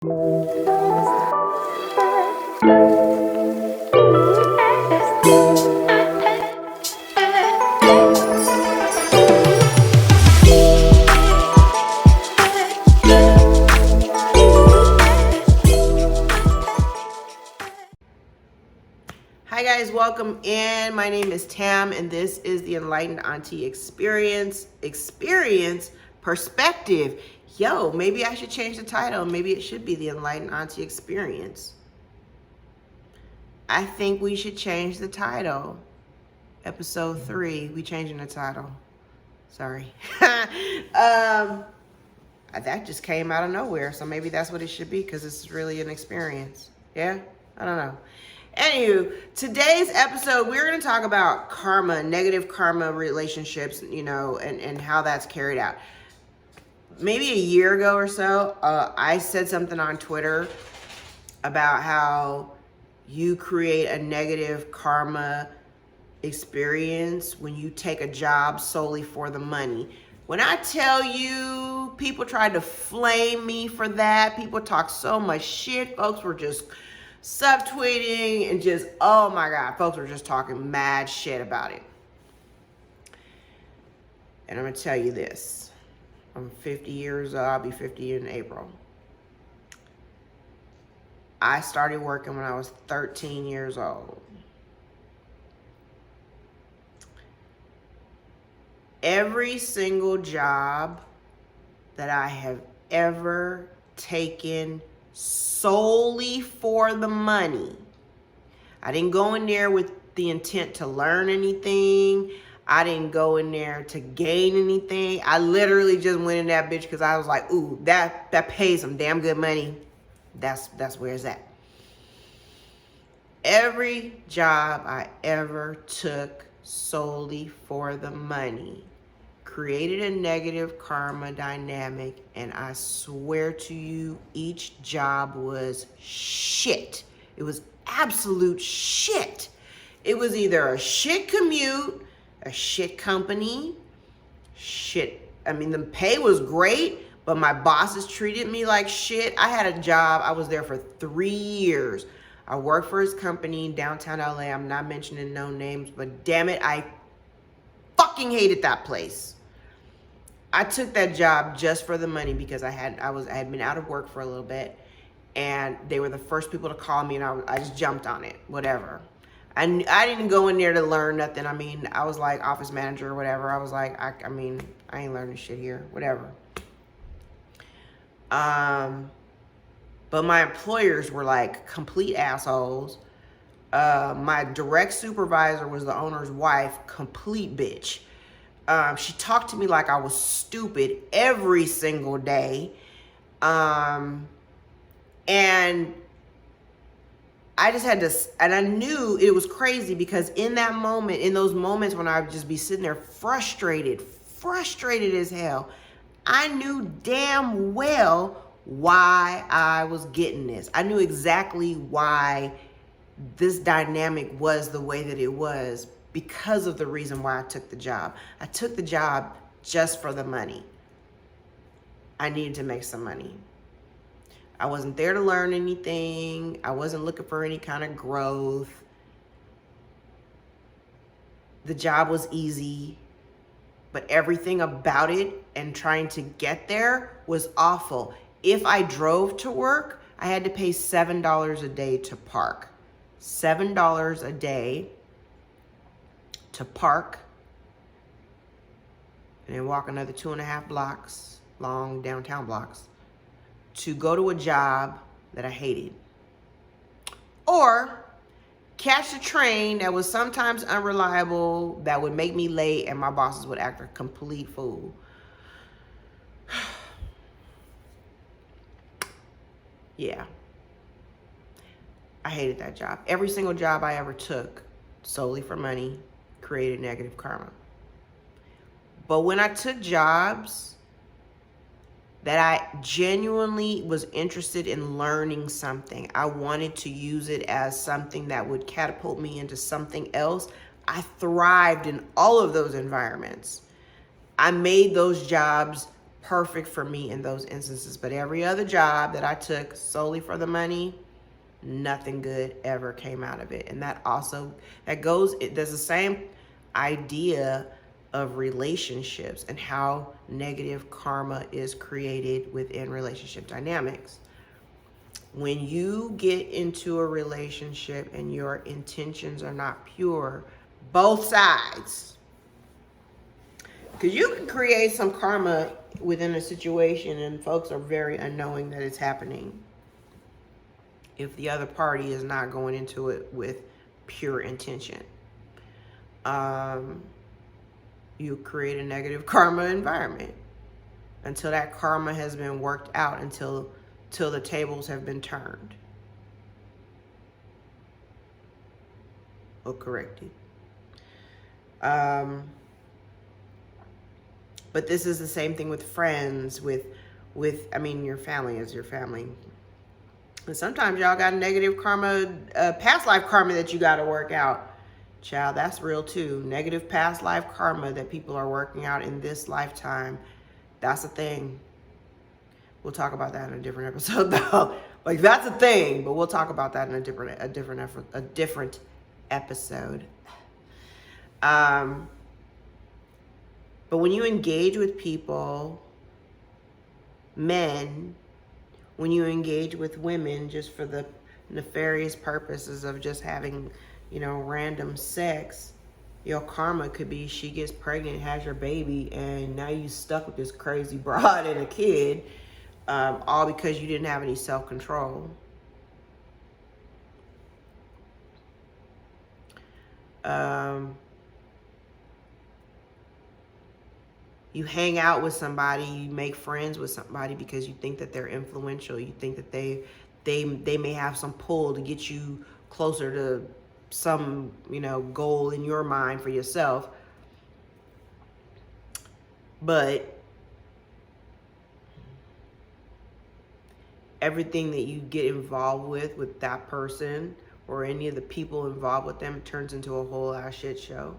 Hi guys, welcome in. My name is Tam and this is the Enlightened Auntie Experience Perspective. Yo, maybe I should change the title. Maybe it should be the Enlightened Auntie Experience. I think we should change the title. Episode 3, we changing the title. Sorry. That just came out of nowhere, so maybe that's what it should be because it's really an experience. Yeah? I don't know. Anywho, today's episode, we're going to talk about karma, negative karma relationships, and how that's carried out. Maybe a year ago or so, I said something on Twitter about how you create a negative karma experience when you take a job solely for the money. When I tell you, people tried to flame me for that. People talk so much shit. Folks were just subtweeting and just, oh my God, folks were just talking mad shit about it. And I'm gonna tell you this. I'm 50 years old. I'll be 50 in April. I started working when I was 13 years old. Every single job that I have ever taken solely for the money. I didn't go in there with the intent to learn anything. I didn't go in there to gain anything. I literally just went in that bitch because I was like, ooh, that pays some damn good money. That's where it's at. Every job I ever took solely for the money created a negative karma dynamic, and I swear to you, each job was shit. It was absolute shit. It was either a shit commute, a shit company, shit. I mean, the pay was great, but my bosses treated me like shit. I had a job, I was there for 3 years. I worked for his company in downtown LA. I'm not mentioning no names, but damn it, I fucking hated that place. I took that job just for the money because I had been out of work for a little bit, and they were the first people to call me, and I just jumped on it, whatever. And I didn't go in there to learn nothing. I mean, I was like office manager or whatever. I was like, I ain't learning shit here, whatever. But my employers were like complete assholes. My direct supervisor was the owner's wife, complete bitch. She talked to me like I was stupid every single day. And I just had to, and I knew it was crazy because in that moment, in those moments when I would just be sitting there frustrated as hell, I knew damn well why I was getting this. I knew exactly why this dynamic was the way that it was because of the reason why I took the job. I took the job just for the money. I needed to make some money. I wasn't there to learn anything. I wasn't looking for any kind of growth. The job was easy, but everything about it and trying to get there was awful. If I drove to work, I had to pay $7 a day to park. $7 a day to park and then walk another 2.5 blocks, long downtown blocks, to go to a job that I hated. Or catch a train that was sometimes unreliable, that would make me late, and my bosses would act a complete fool. Yeah. I hated that job. Every single job I ever took, solely for money, created negative karma. But when I took jobs that I genuinely was interested in learning something, I wanted to use it as something that would catapult me into something else, I thrived in all of those environments. I made those jobs perfect for me in those instances. But every other job that I took solely for the money, nothing good ever came out of it. And that there's the same idea of relationships and how negative karma is created within relationship dynamics. When you get into a relationship and your intentions are not pure, both sides, because you can create some karma within a situation and folks are very unknowing that it's happening if the other party is not going into it with pure intention. You create a negative karma environment until that karma has been worked out, until the tables have been turned or corrected. But this is the same thing with friends, with your family is your family. And sometimes y'all got negative karma, past life karma that you got to work out. Child, that's real too. Negative past life karma that people are working out in this lifetime. That's a thing. We'll talk about that in a different episode though. Like, that's a thing, but we'll talk about that in a different episode. But when you engage with people, men, when you engage with women just for the nefarious purposes of just having, random sex, your karma could be she gets pregnant, has your baby, and now you stuck with this crazy broad and a kid, all because you didn't have any self-control. You hang out with somebody, you make friends with somebody because you think that they're influential. You think that they may have some pull to get you closer to some, goal in your mind for yourself. But everything that you get involved with that person or any of the people involved with them turns into a whole ass shit show.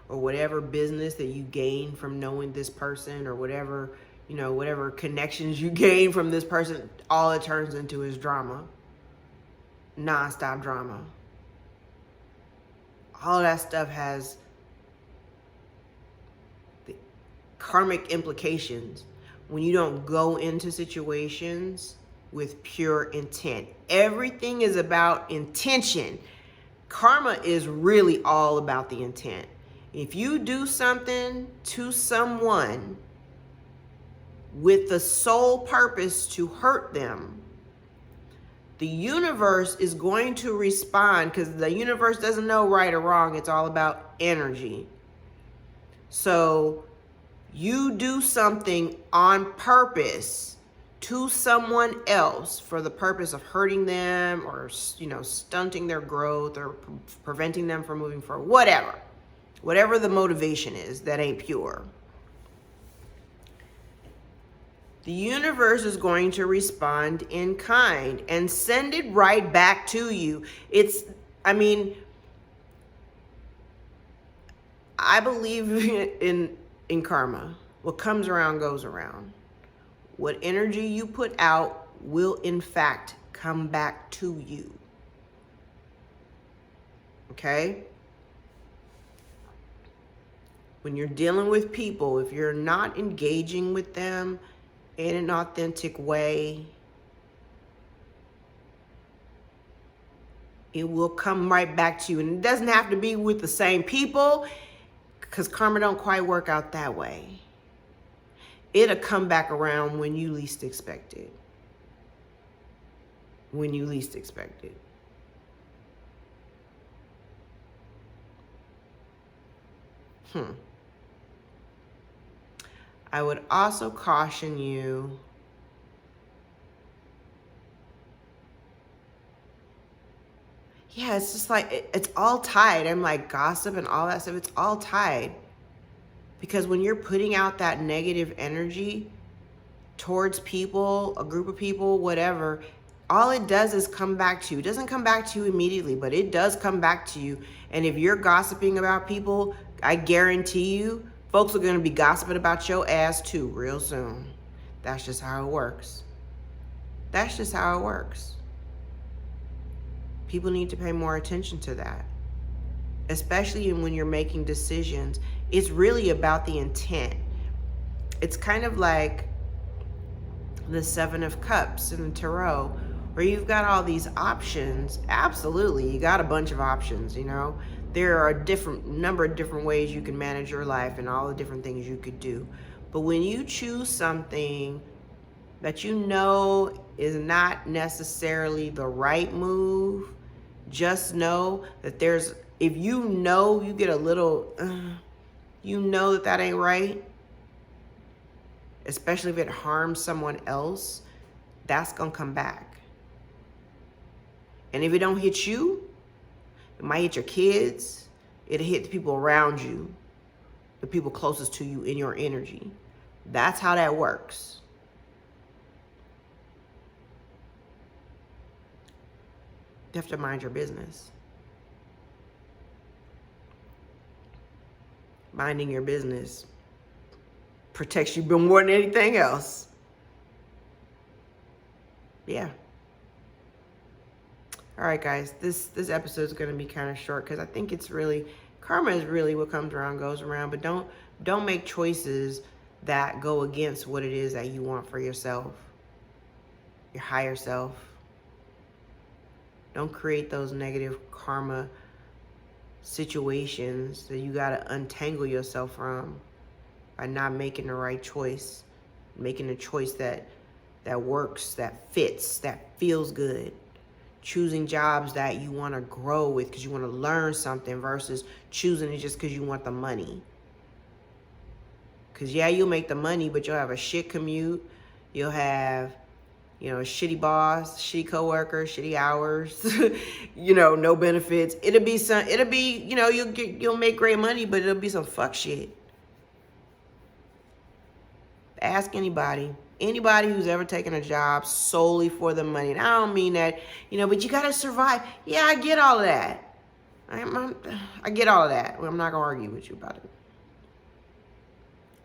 Or whatever business that you gain from knowing this person, or whatever connections you gain from this person, all it turns into is drama. Non-stop drama. All of that stuff has the karmic implications when you don't go into situations with pure intent. Everything is about intention. Karma is really all about the intent. If you do something to someone with the sole purpose to hurt them, the universe is going to respond, because the universe doesn't know right or wrong. It's all about energy. So you do something on purpose to someone else for the purpose of hurting them or, stunting their growth or preventing them from moving forward, whatever the motivation is that ain't pure. The universe is going to respond in kind and send it right back to you. I believe in karma. What comes around goes around. What energy you put out will in fact come back to you. Okay? When you're dealing with people, if you're not engaging with them in an authentic way, it will come right back to you. And it doesn't have to be with the same people, because karma don't quite work out that way. It'll come back around when you least expect it. When you least expect it. I would also caution you it's just like, it's all tied. I'm like, gossip and all that stuff, it's all tied. Because when you're putting out that negative energy towards people, a group of people, whatever, all it does is come back to you. It doesn't come back to you immediately, but it does come back to you. And if you're gossiping about people, I guarantee you, Folks are going to be gossiping about your ass too real soon. That's just how it works. That's just how it works. People need to pay more attention to that, especially when you're making decisions. It's really about the intent. It's kind of like the Seven of Cups in the Tarot, where you've got all these options. Absolutely, you got a bunch of options, you know. There are a number of different ways you can manage your life and all the different things you could do. But when you choose something that you know is not necessarily the right move, just know that if you know you get a little, you know that ain't right, especially if it harms someone else, that's going to come back. And if it don't hit you, it might hit your kids. It'll hit the people around you, the people closest to you in your energy. That's how that works. You have to mind your business. Minding your business protects you more than anything else. Yeah. All right, guys, this episode is going to be kind of short because I think it's really, karma is really what comes around goes around. But don't make choices that go against what it is that you want for yourself, your higher self. Don't create those negative karma situations that you got to untangle yourself from by not making the right choice, making a choice that works, that fits, that feels good. Choosing jobs that you want to grow with because you want to learn something versus choosing it just because you want the money. Because, yeah, you'll make the money, but you'll have a shit commute. You'll have, a shitty boss, shitty coworker, shitty hours, no benefits. It'll be, you'll make great money, but it'll be some fuck shit. Ask anybody who's ever taken a job solely for the money. And I don't mean that, but you got to survive. Yeah, I get all of that. I get all of that. I'm not going to argue with you about it.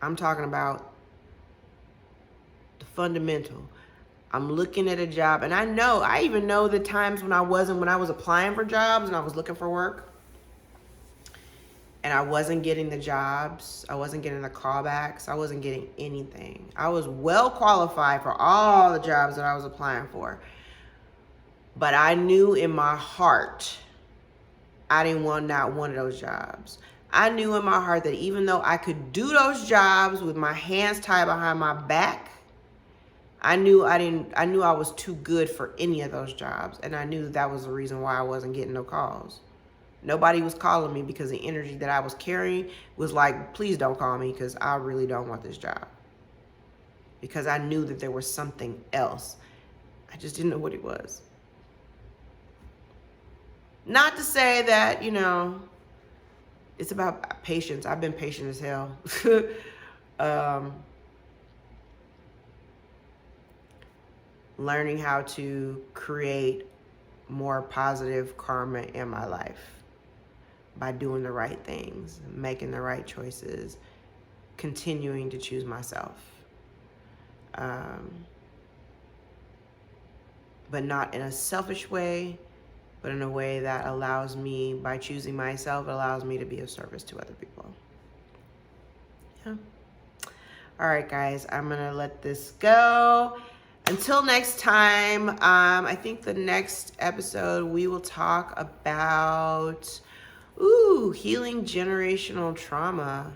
I'm talking about the fundamental. I'm looking at a job, and I even know the times when I was applying for jobs and I was looking for work, and I wasn't getting the jobs. I wasn't getting the callbacks. I wasn't getting anything. I was well qualified for all the jobs that I was applying for. But I knew in my heart, I didn't want not one of those jobs. I knew in my heart that even though I could do those jobs with my hands tied behind my back, I knew I was too good for any of those jobs. And I knew that was the reason why I wasn't getting no calls. Nobody was calling me because the energy that I was carrying was like, please don't call me because I really don't want this job. Because I knew that there was something else. I just didn't know what it was. Not to say that, it's about patience. I've been patient as hell. Learning how to create more positive karma in my life by doing the right things, making the right choices, continuing to choose myself. But not in a selfish way, but in a way that allows me, by choosing myself, it allows me to be of service to other people. Yeah. All right, guys, I'm going to let this go. Until next time, I think the next episode we will talk about, healing generational trauma.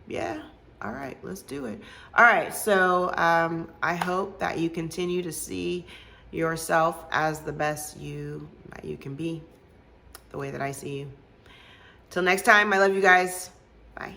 Yeah. All right, let's do it. All right, so I hope that you continue to see yourself as the best you that you can be, the way that I see you. Till next time, I love you guys. Bye.